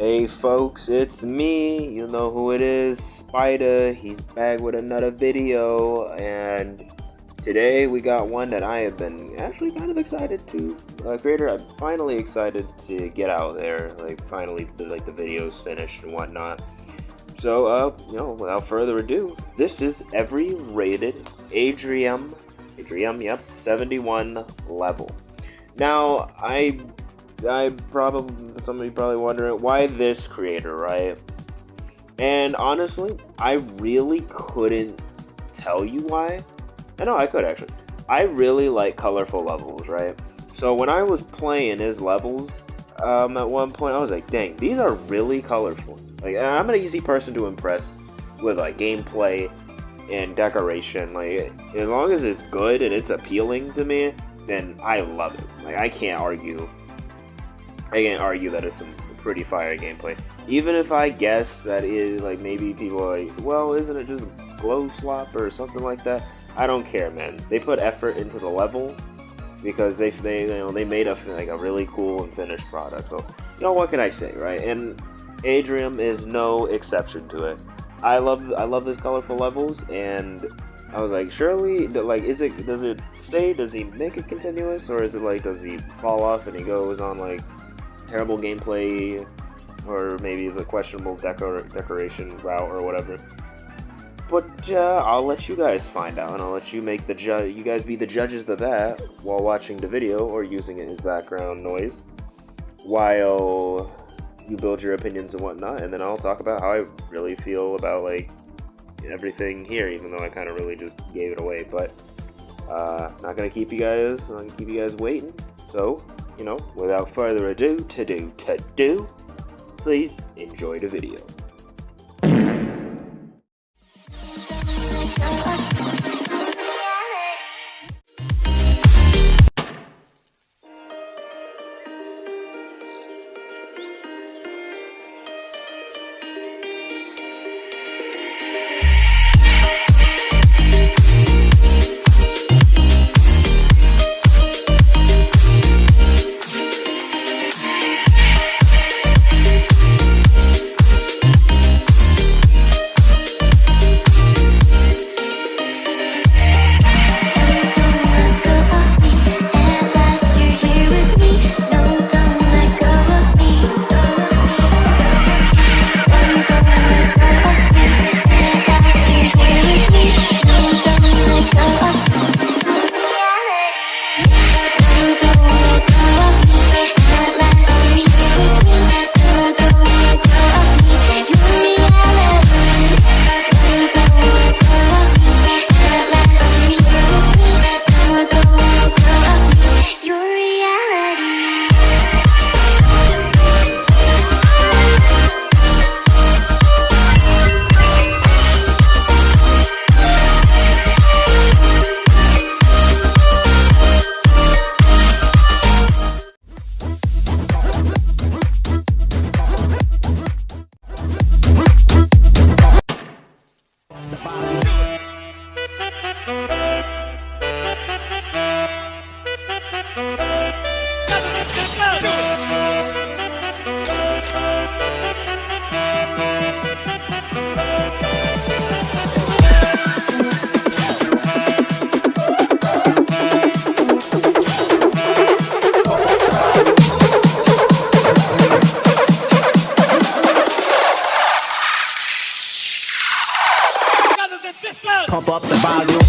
Hey folks, it's me, you know who it is, Spider. He's back with another video, and today we got one that I have been actually kind of excited to creator. I'm finally excited to get out there, like finally the videos finished and whatnot. So you know, without further ado, this is every rated Adriam, yep, 71 level. Now somebody probably wondering why this creator, right? And honestly, I really couldn't tell you why. I know I could actually. I really like colorful levels, right? So when I was playing his levels, at one point I was like, dang, these are really colorful. Like, I'm an easy person to impress with like gameplay and decoration. Like, as long as it's good and it's appealing to me, then I love it. Like, I can't argue that it's some pretty fire gameplay. Even if I guess that is like, maybe people are like, well, isn't it just a glow slop or something like that? I don't care, man. They put effort into the level because they made a really cool and finished product. So, you know, what can I say, right? And Adriam is no exception to it. I love his colorful levels, and I was like, surely, like, does it stay? Does he make it continuous, or is it like, does he fall off and he goes on like terrible gameplay, or maybe it's a questionable decoration route or whatever? But I'll let you guys find out, and I'll let you make you guys be the judges of that while watching the video or using it as background noise while you build your opinions and whatnot, and then I'll talk about how I really feel about like everything here, even though I kind of really just gave it away. But not gonna keep you guys waiting. So, you know, without further ado, please enjoy the video. Pump up the volume.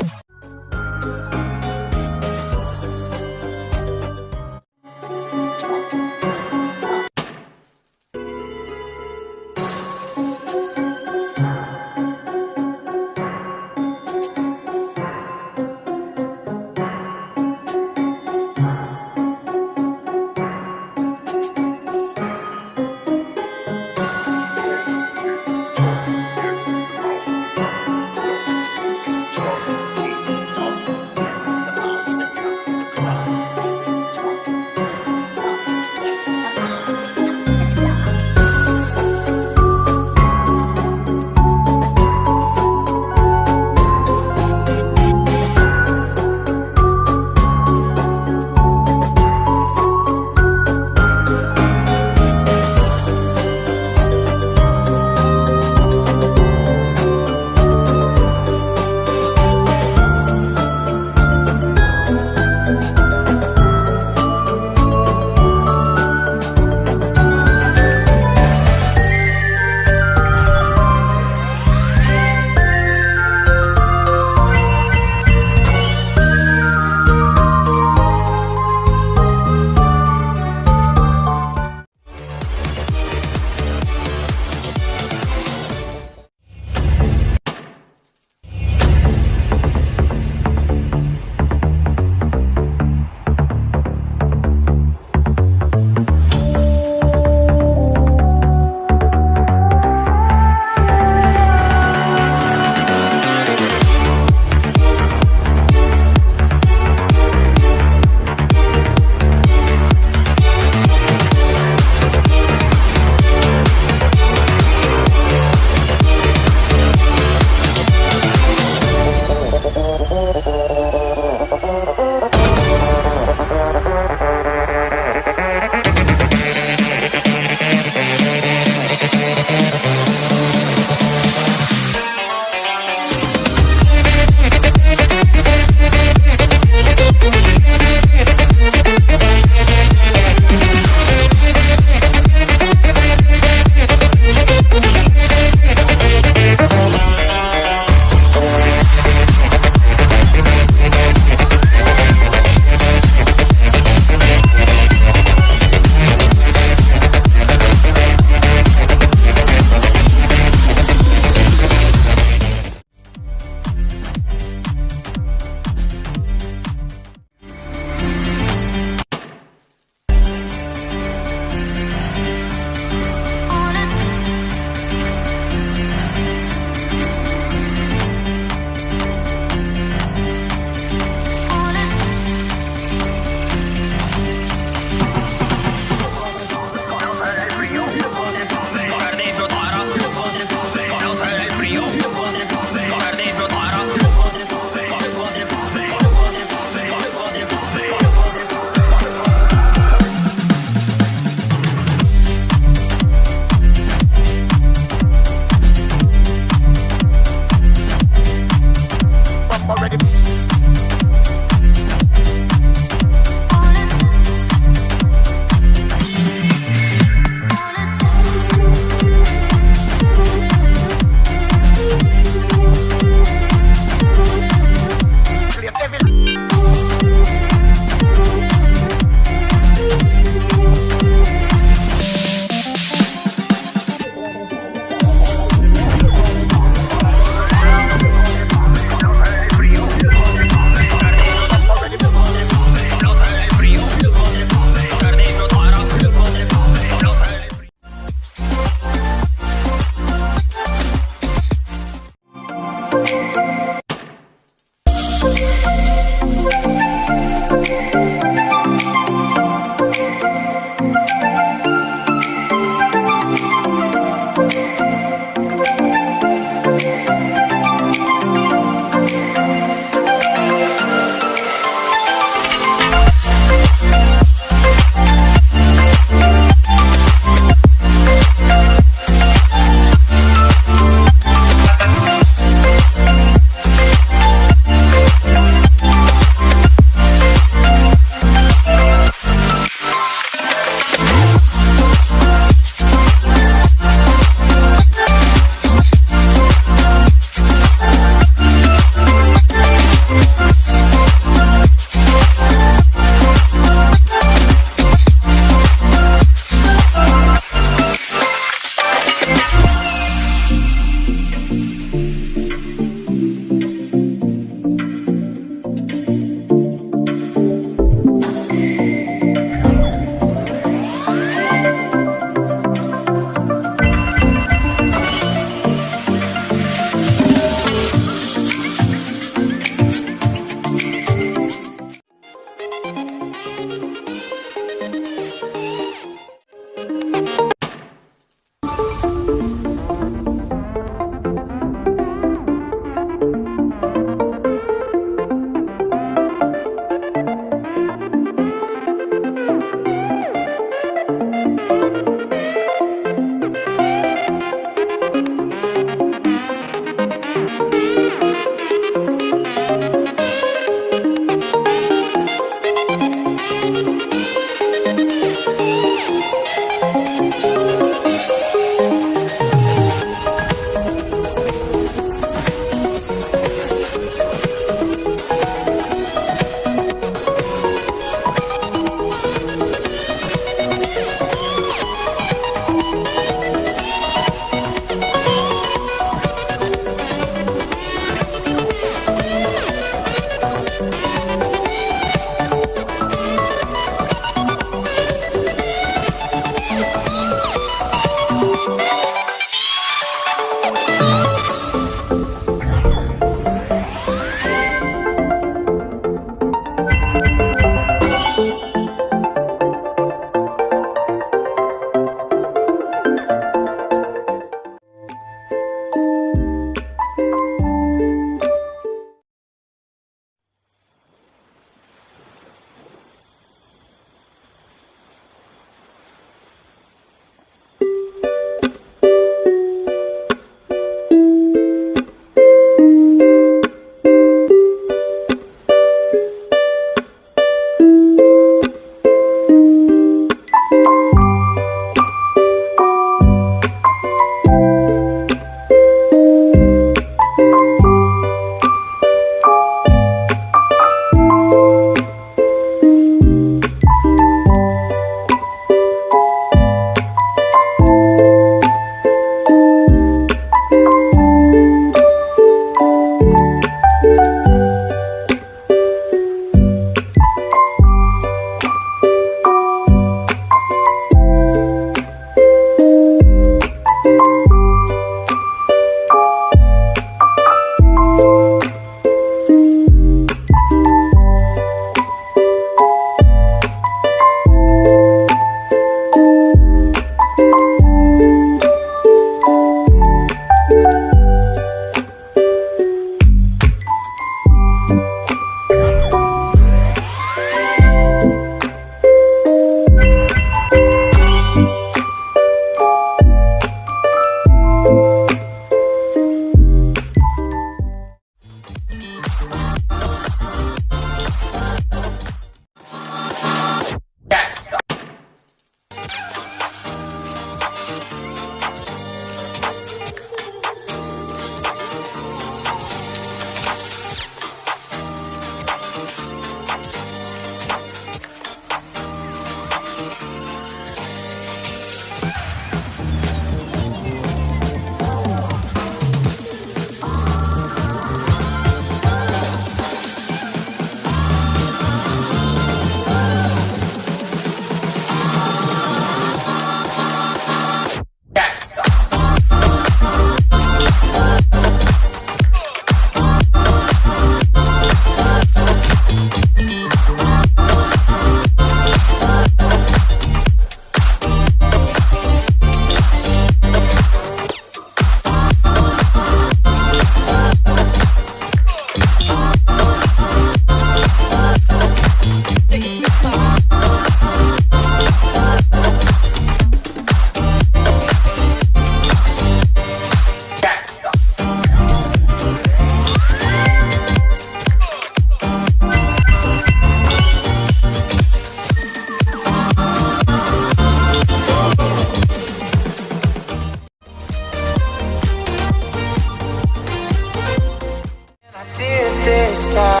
this time.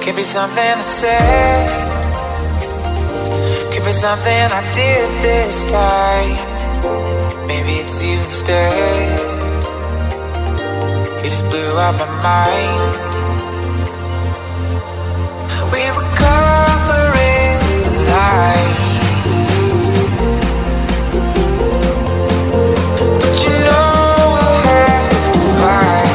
Could be something I said, could be something I did this time. Maybe it's you instead. You just blew out my mind. We were covering the light, but you know we'll have to fight.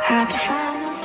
had to find a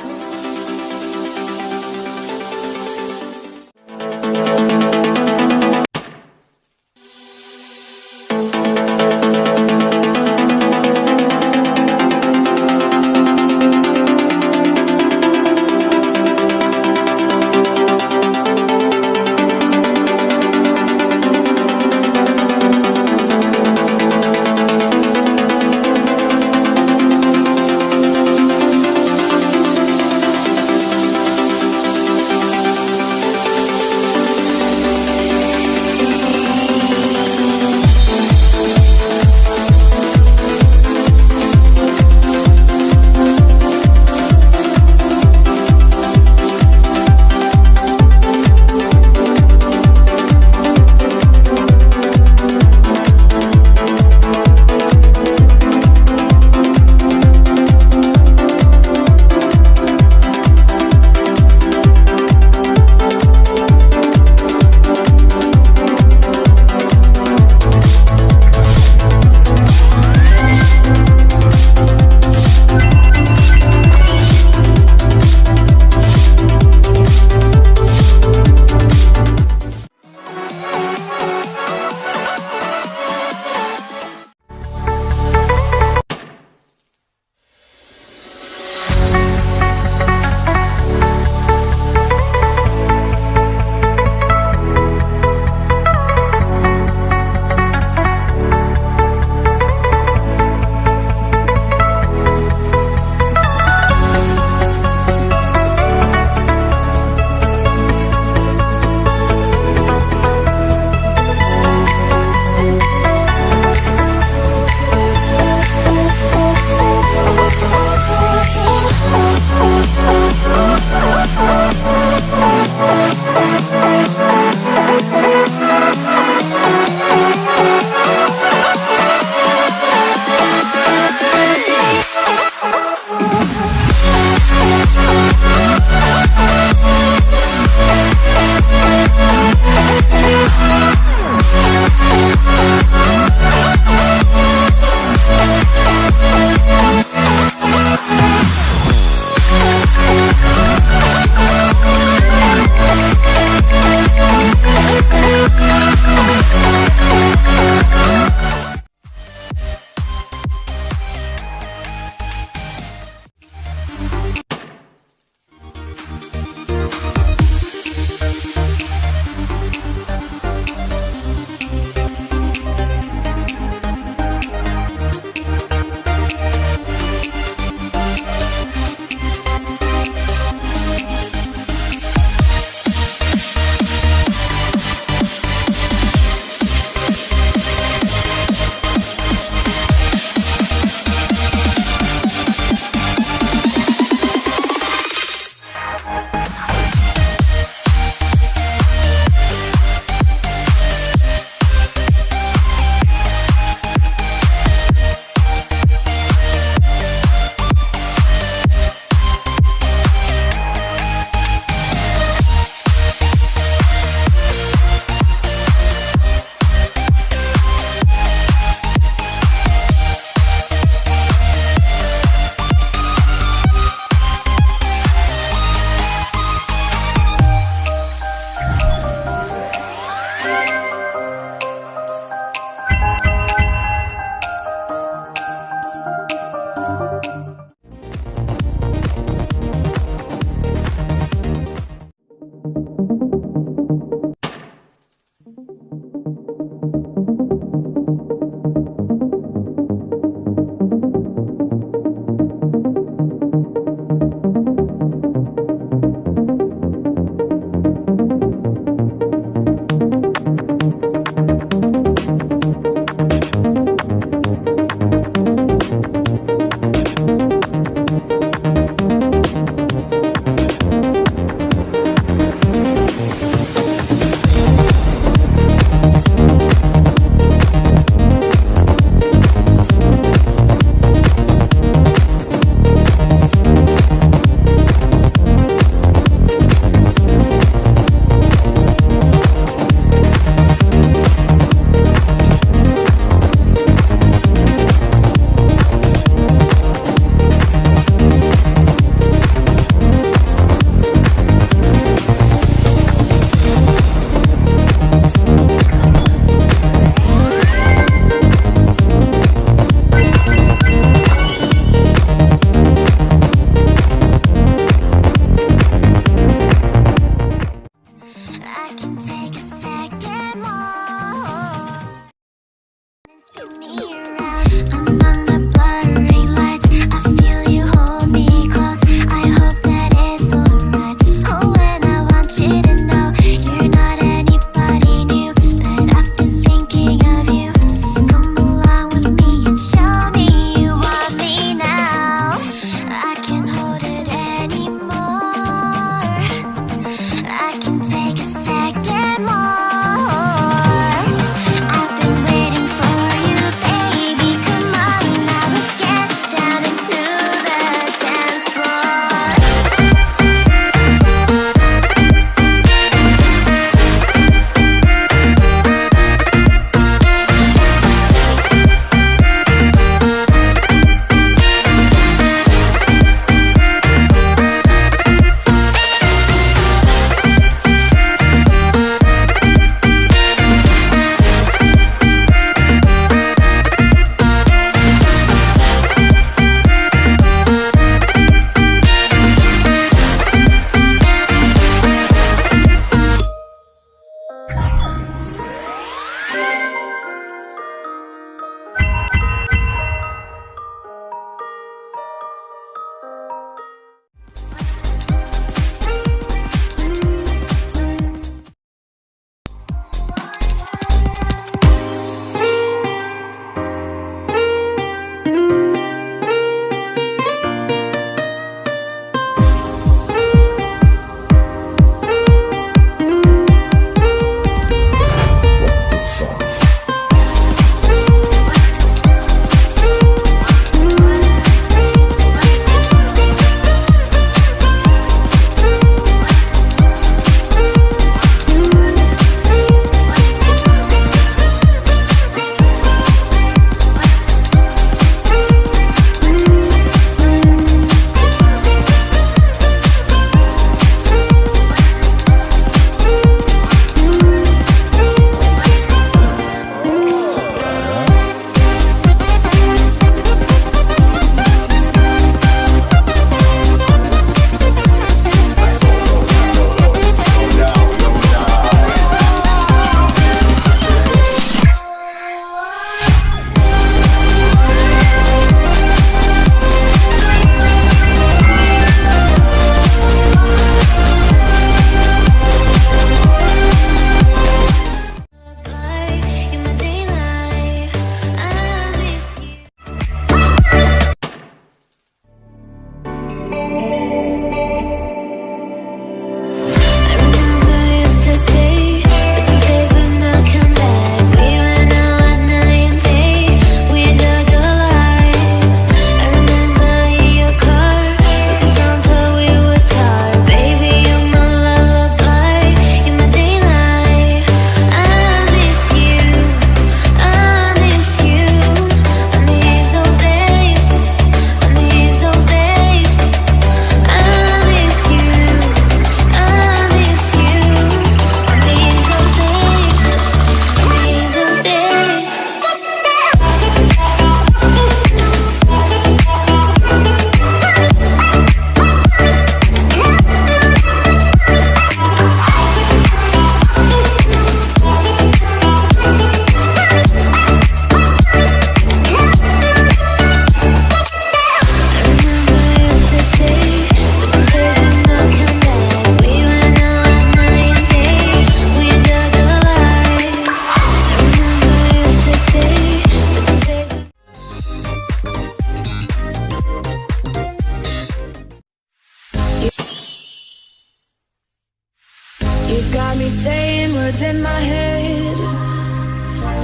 You've got me saying words in my head,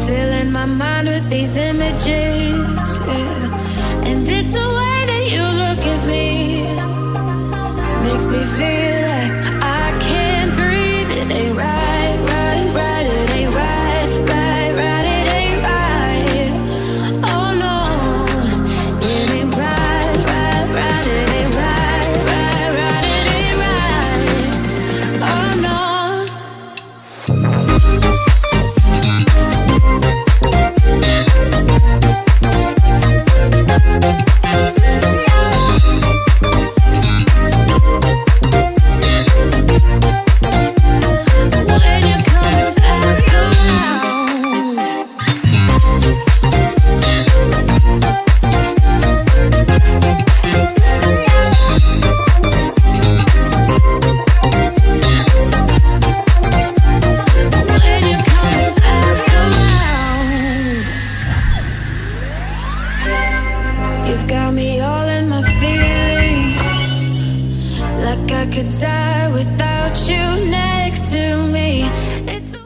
filling my mind with these images, yeah. And it's the way that you look at me, makes me feel like I can't breathe. It ain't right, right, right. It ain't right, right, right. It ain't right. Oh no, it ain't right, right, right. It ain't right, right, right. It ain't right. Oh no. You've got me all in my feelings, like I could die without you next to me. It's so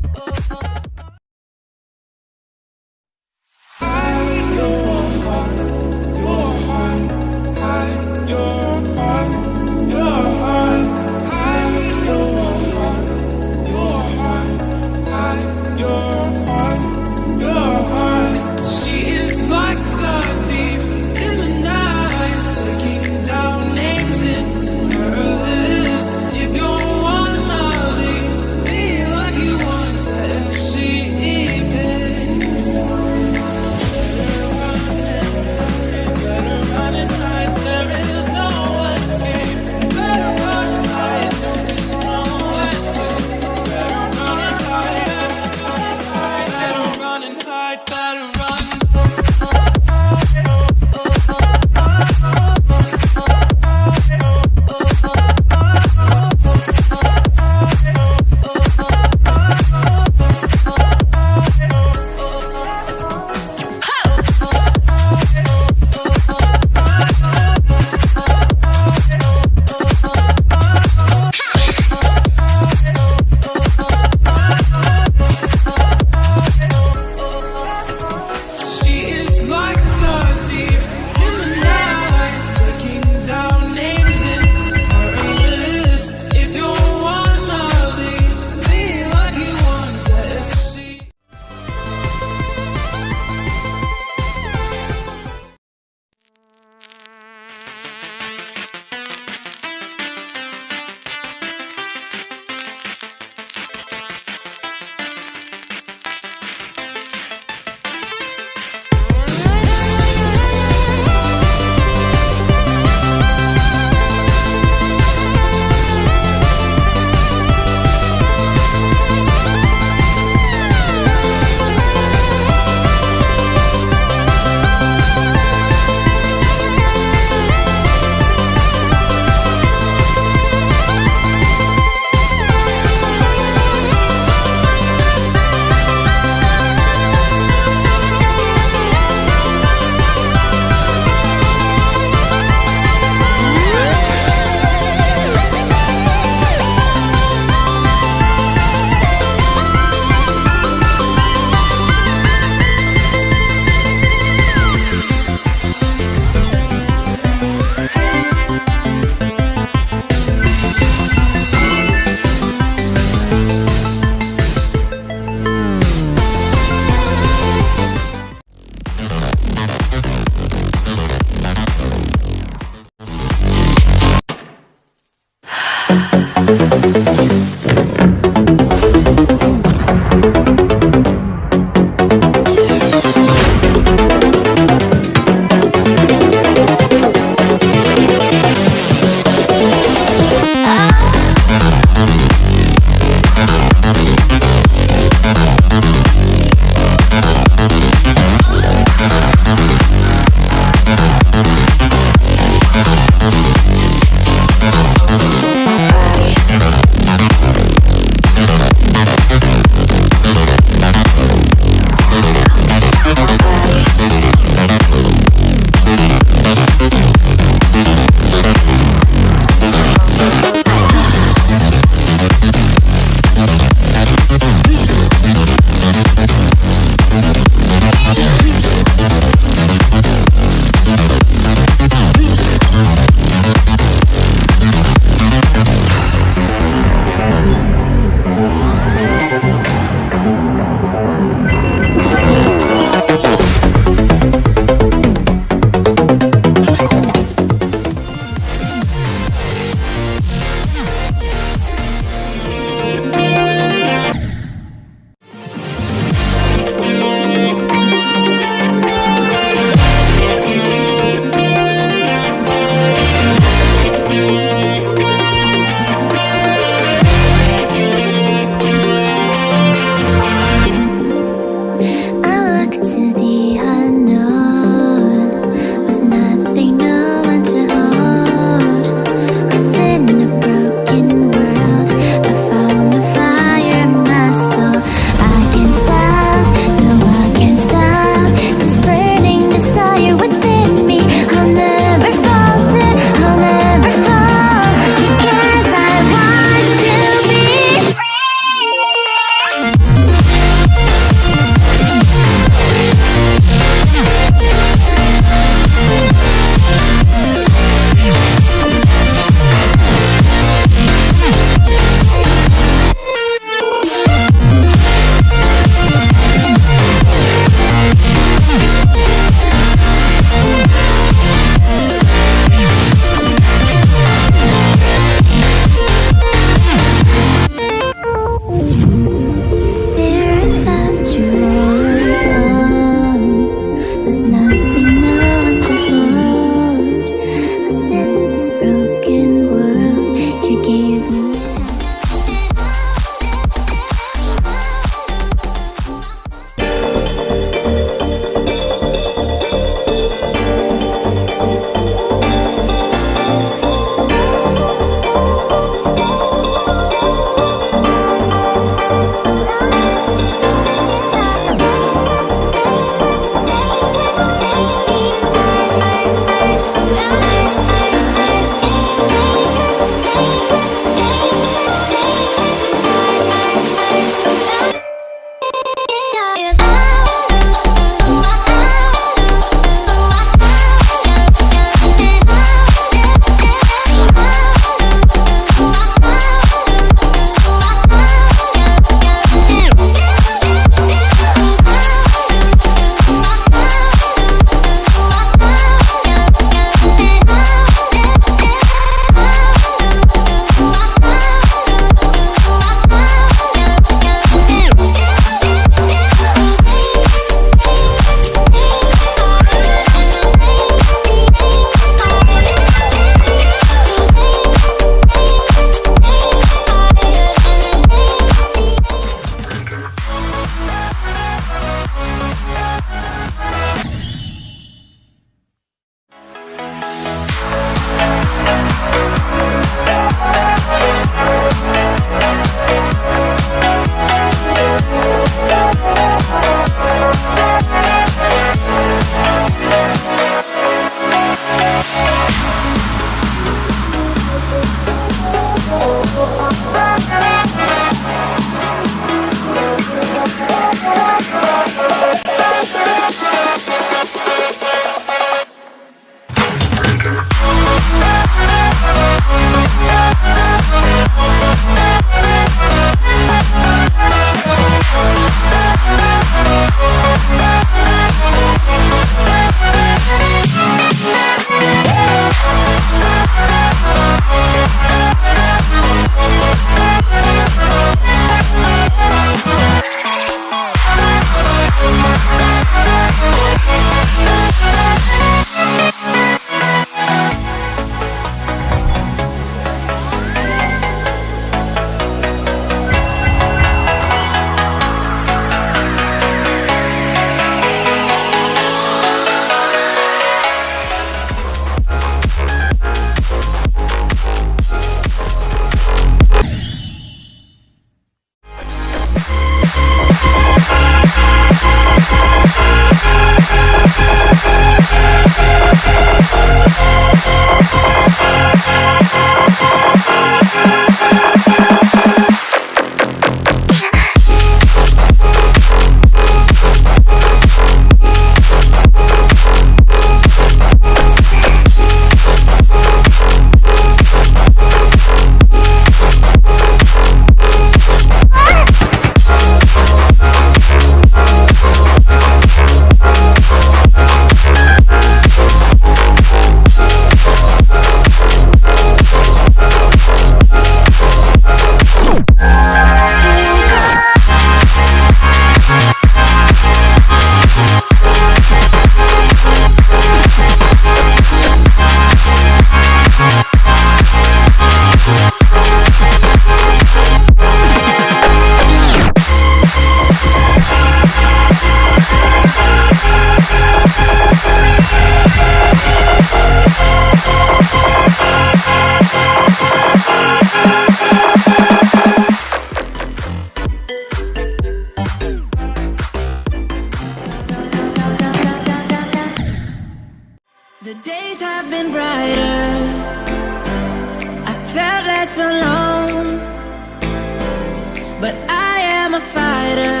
but I am a fighter.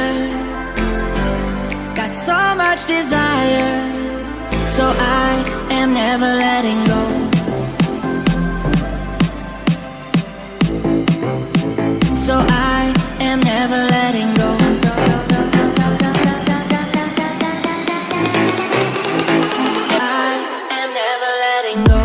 Got so much desire, so I am never letting go. So I am never letting go. I am never letting go.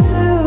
To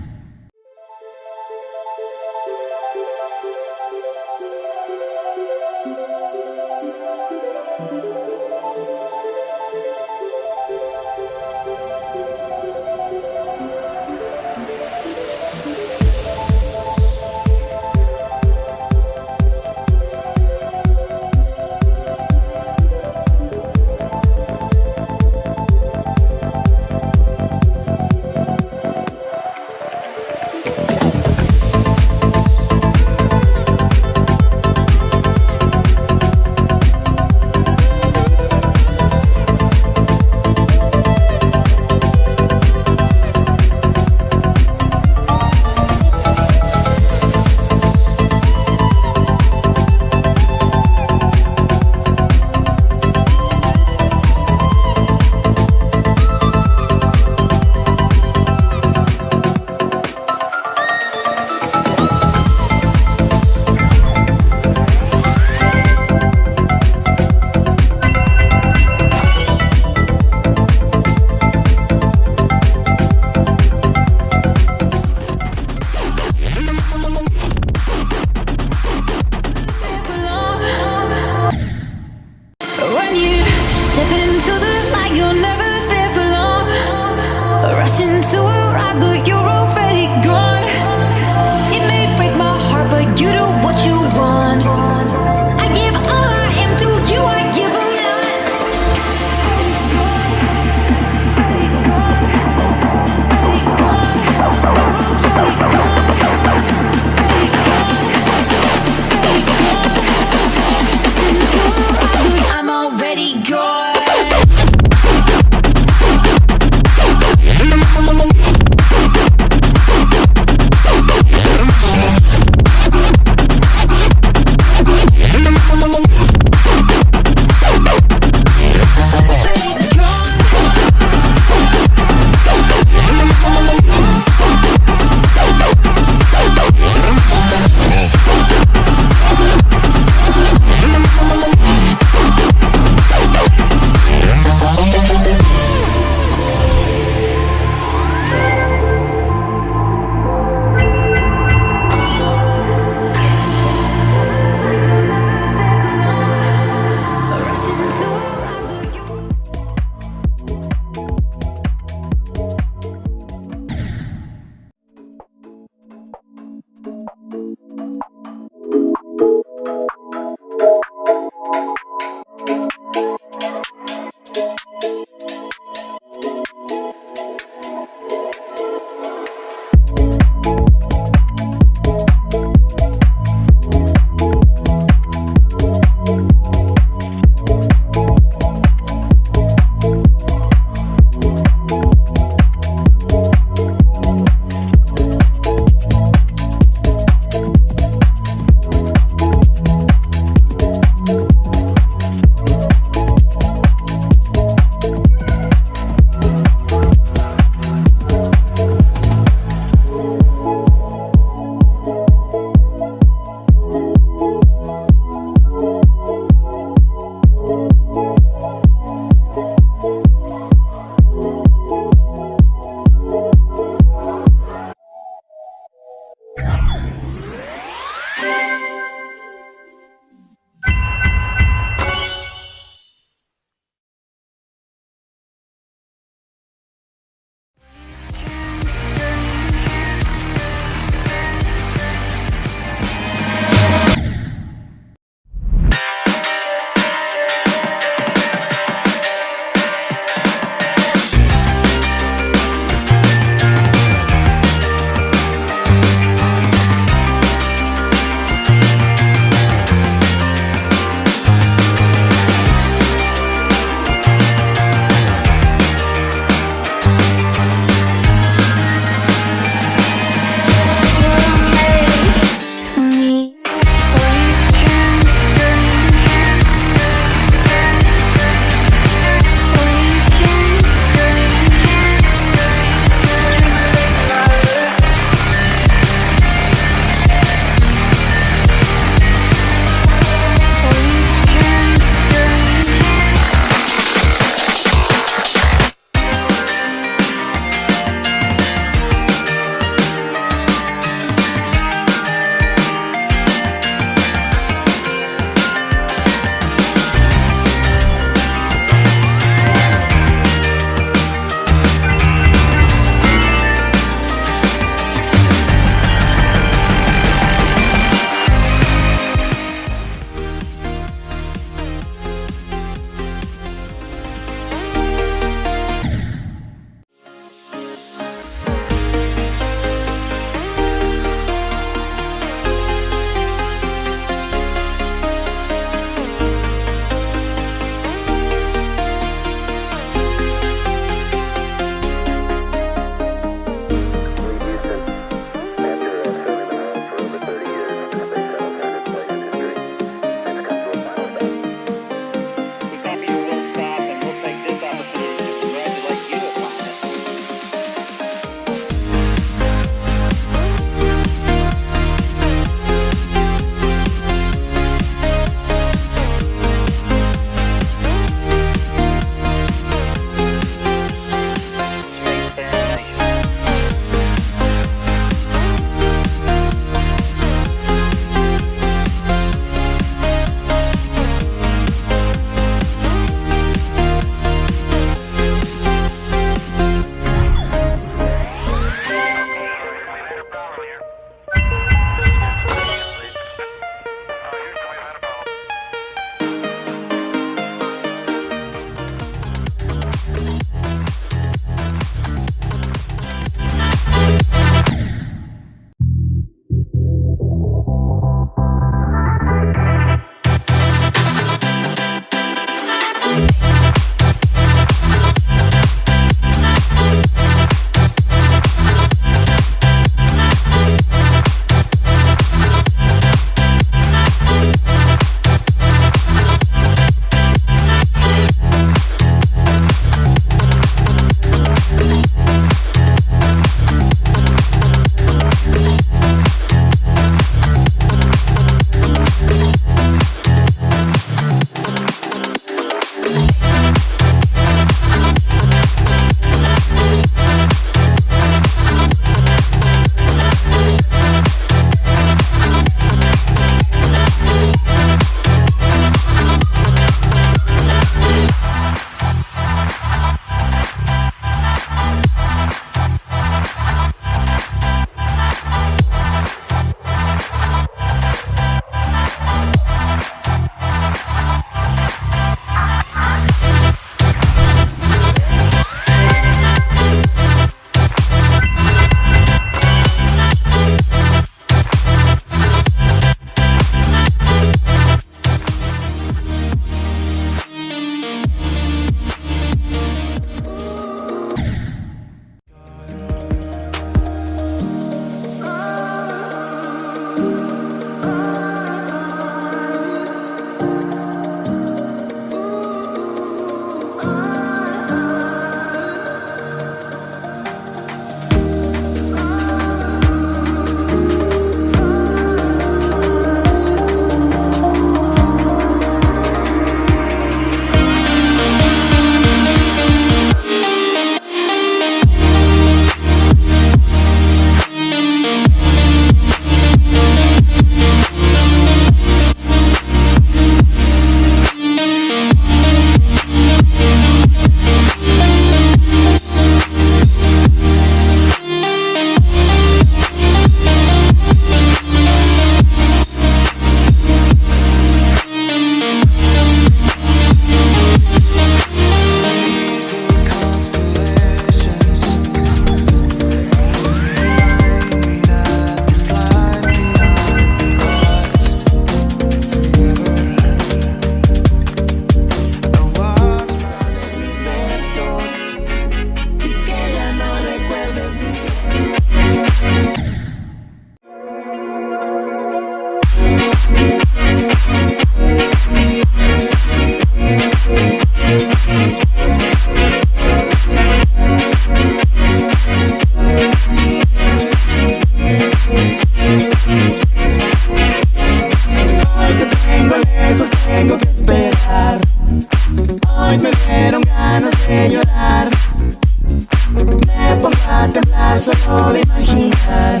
trato de imaginar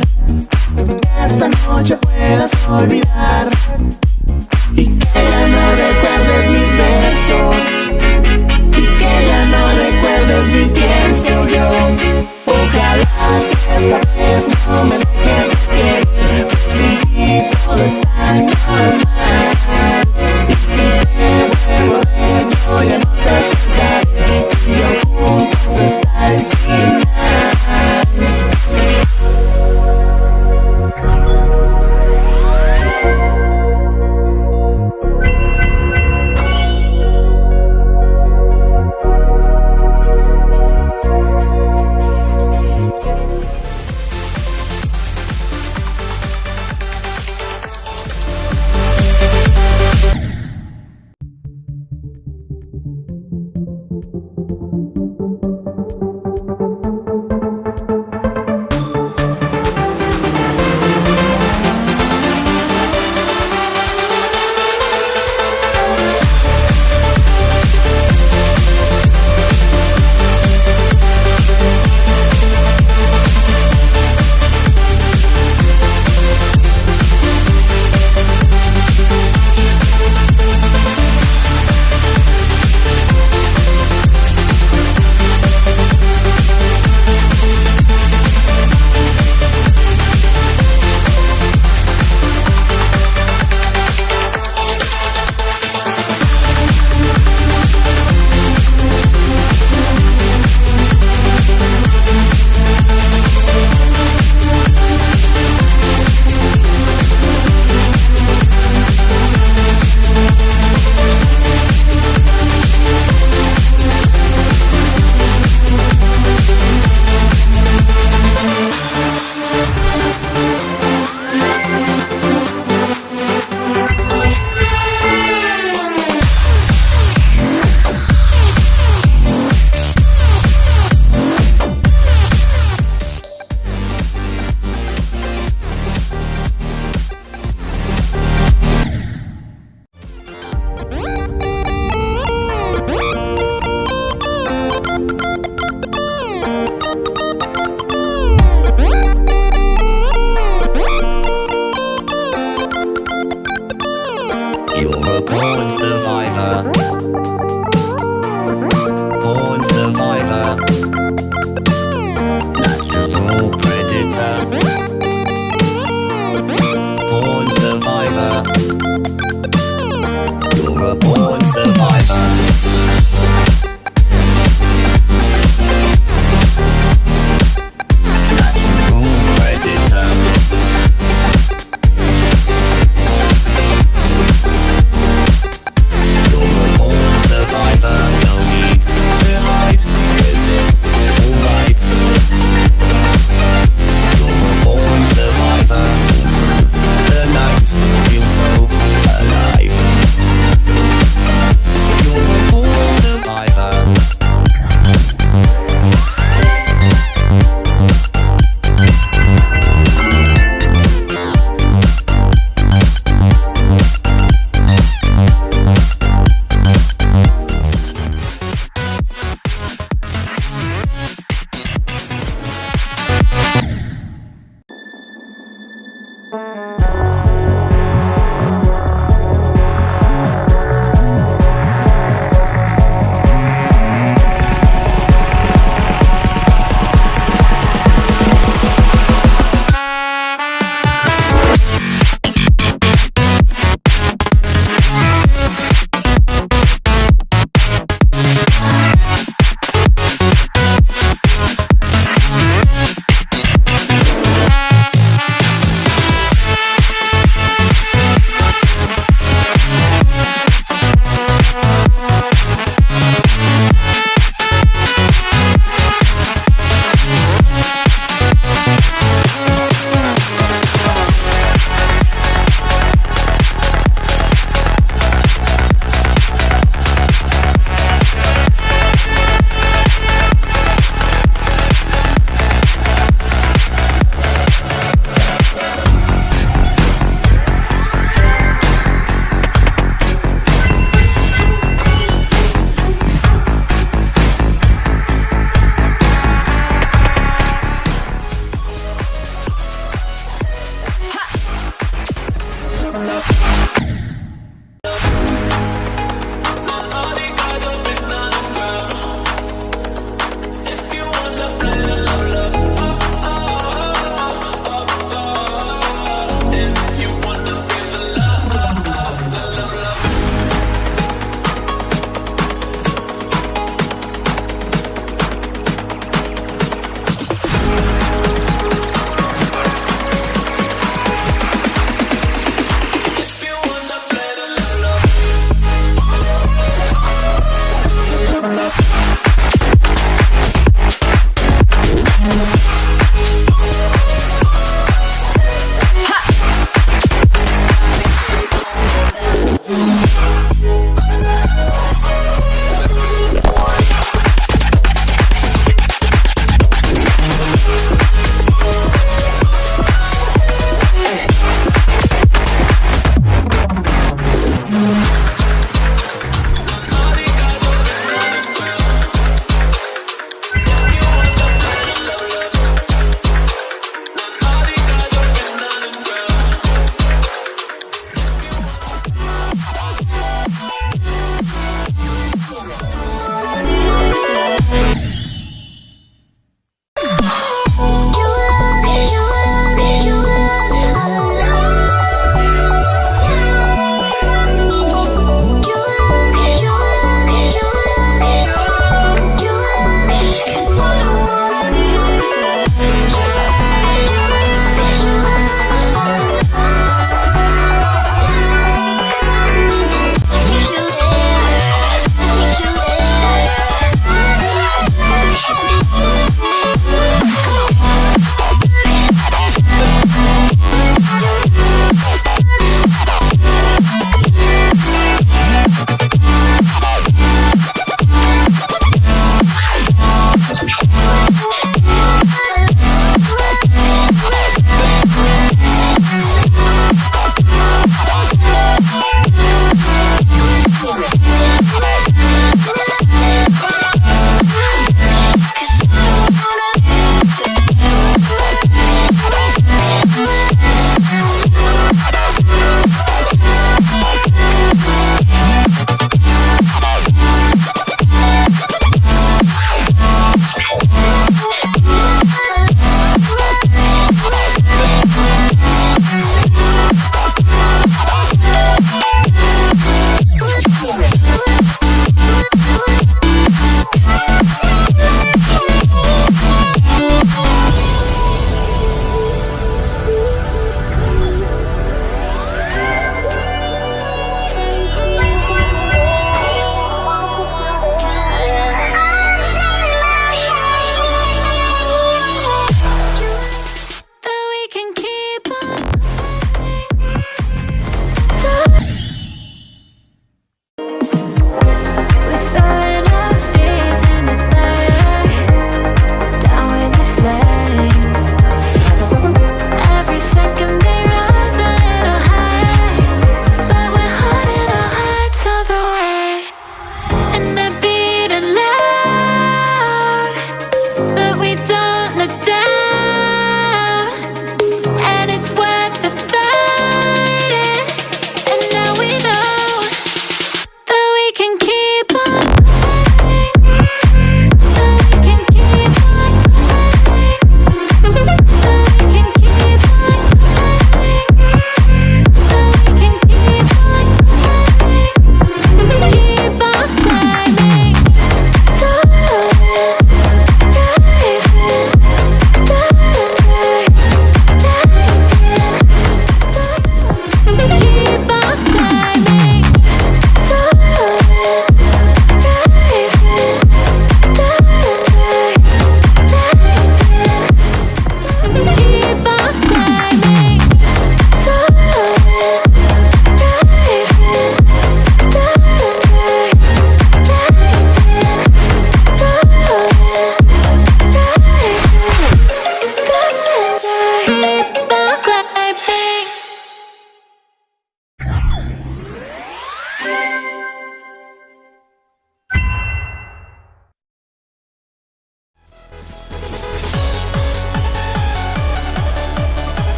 que esta noche puedas olvidar y que ya no recuerdes mis besos y que ya no recuerdes ni quién soy yo. Ojalá que esta vez no me dejes de querer, pues sin ti todo es tan normal. Y si te vuelvo a ver yo ya no te aceptaré, tú y yo juntos hasta el final.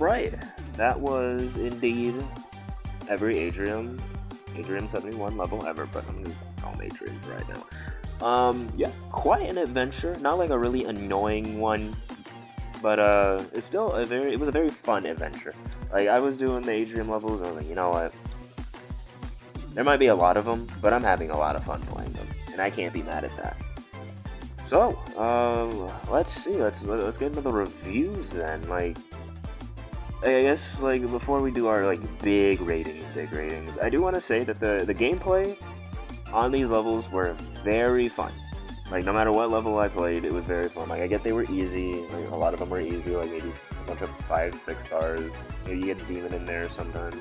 Alright, that was indeed every Adriam71 level ever, but I'm gonna call him Adrian right now. Yeah, quite an adventure. Not like a really annoying one, but it's still it was a very fun adventure. Like, I was doing the Adriam levels, and I was like, you know what? There might be a lot of them, but I'm having a lot of fun playing them, and I can't be mad at that. So, let's see. Let's get into the reviews then. Like, I guess, like, before we do our, like, big ratings, I do want to say that the gameplay on these levels were very fun. Like, no matter what level I played, it was very fun. Like, I get they were easy. Like, a lot of them were easy, like maybe a bunch of 5-6 stars. Maybe you get a demon in there sometimes.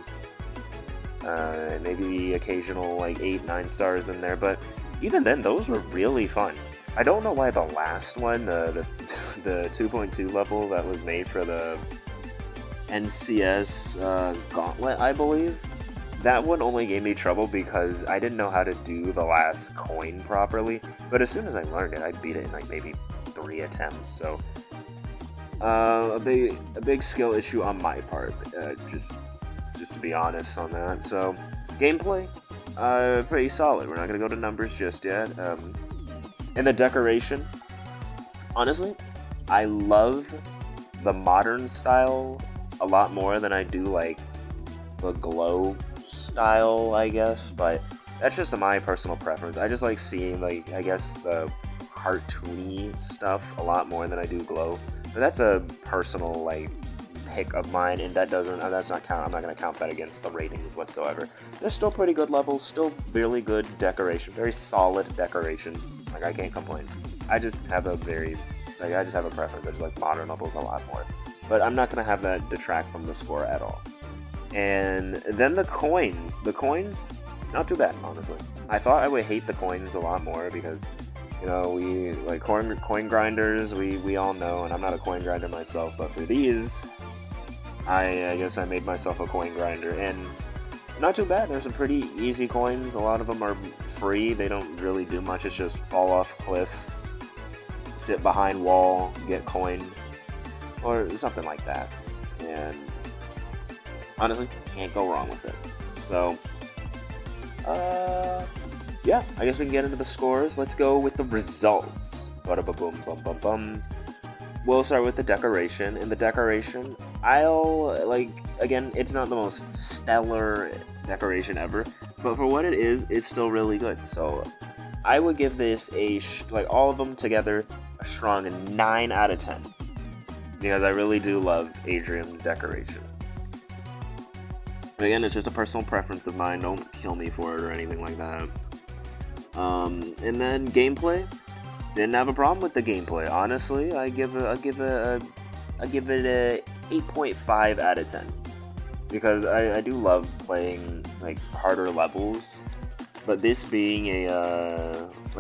Maybe occasional, like, 8-9 stars in there. But even then, those were really fun. I don't know why the last one, the 2.2 level that was made for the NCS Gauntlet, I believe, that one only gave me trouble because I didn't know how to do the last coin properly. But as soon as I learned it, I beat it in like maybe 3 attempts. So a big skill issue on my part, just to be honest on that. So gameplay, pretty solid. We're not gonna go to numbers just yet. And the decoration, honestly, I love the modern style a lot more than I do, like, the glow style, I guess, but that's just my personal preference. I just like seeing, like, I guess, the cartoony stuff a lot more than I do glow. But that's a personal, like, pick of mine, and that's not count. I'm not going to count that against the ratings whatsoever. They're still pretty good levels, still really good decoration, very solid decoration. Like, I can't complain. I just have a preference. I just like modern levels a lot more. But I'm not going to have that detract from the score at all. And then the coins. The coins, not too bad, honestly. I thought I would hate the coins a lot more because, you know, we, like, coin grinders, we all know, and I'm not a coin grinder myself, but for these, I guess I made myself a coin grinder, and not too bad. There's some pretty easy coins. A lot of them are free. They don't really do much. It's just fall off cliff, sit behind wall, get coin, or something like that. And honestly, can't go wrong with it. So, yeah, I guess we can get into the scores. Let's go with the results. Ba-da-ba-boom, bum-bum-bum. We'll start with the decoration. In the decoration, again, it's not the most stellar decoration ever, but for what it is, it's still really good. So, I would give this all of them together, a strong 9 out of 10. Because I really do love Adriam's decoration. But again, it's just a personal preference of mine. Don't kill me for it or anything like that. And then gameplay. Didn't have a problem with the gameplay. Honestly, I give it a 8.5 out of 10. Because I do love playing, like, harder levels. But this being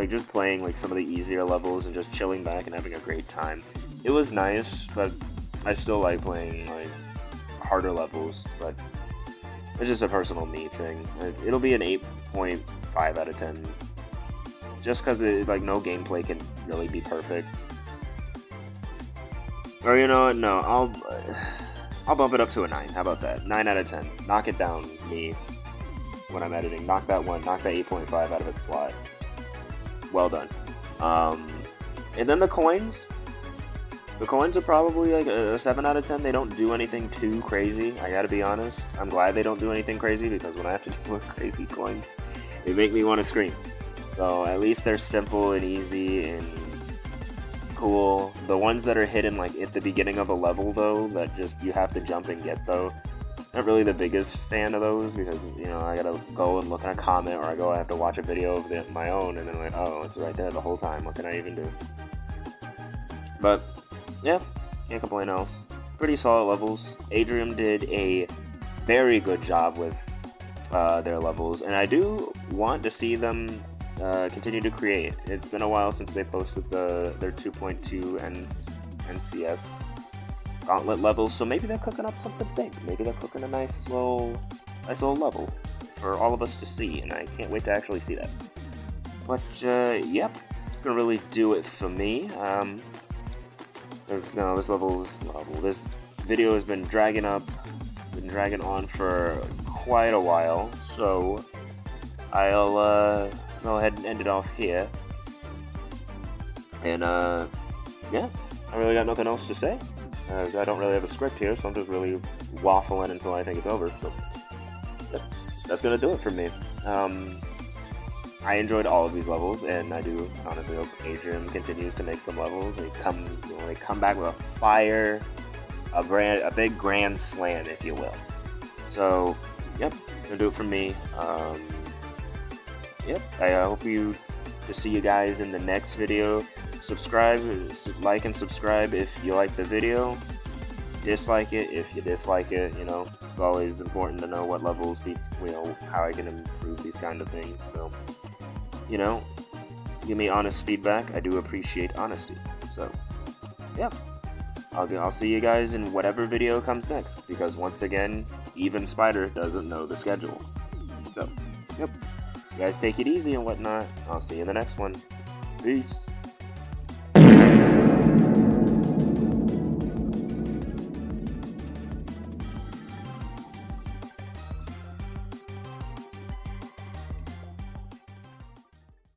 just playing, like, some of the easier levels and just chilling back and having a great time. It was nice, but I still like playing, like, harder levels, but it's just a personal me thing. It'll be an 8.5 out of 10. Just because, like, no gameplay can really be perfect. Or, you know what, no, I'll bump it up to a 9. How about that? 9 out of 10. Knock it down, me, when I'm editing. Knock that 8.5 out of its slot. Well done. And then the coins. The coins are probably like a 7 out of 10. They don't do anything too crazy, I gotta be honest. I'm glad they don't do anything crazy, because when I have to deal with crazy coins, they make me want to scream. So at least they're simple and easy and cool. The ones that are hidden, like, at the beginning of a level, though, that just you have to jump and get, though, not really the biggest fan of those, because, you know, I gotta go and look at a comment, or I have to watch a video of my own, and then I'm like, oh, it's right there the whole time, what can I even do? But yeah, can't complain else. Pretty solid levels. Adriam did a very good job with their levels, and I do want to see them continue to create. It's been a while since they posted their 2.2 NCS Gauntlet levels, so maybe they're cooking up something big. Maybe they're cooking a nice little level for all of us to see, and I can't wait to actually see that. But yep, it's gonna video has been dragging on for quite a while, so I'll go ahead and end it off here. And yeah, I really got nothing else to say. I don't really have a script here, so I'm just really waffling until I think it's over. So yeah, that's gonna do it for me. I enjoyed all of these levels, and I do honestly hope Adriam continues to make some levels and come back with a fire, a big grand slam, if you will. So, yep, gonna do it for me. Yep, I hope to see you guys in the next video. Subscribe, like and subscribe if you like the video. Dislike it if you dislike it. You know, it's always important to know what levels, how I can improve these kind of things. So, you know, give me honest feedback. I do appreciate honesty. So, yeah, I'll see you guys in whatever video comes next, because once again, even Spider doesn't know the schedule. So, yep, you guys take it easy and whatnot. I'll see you in the next one. Peace.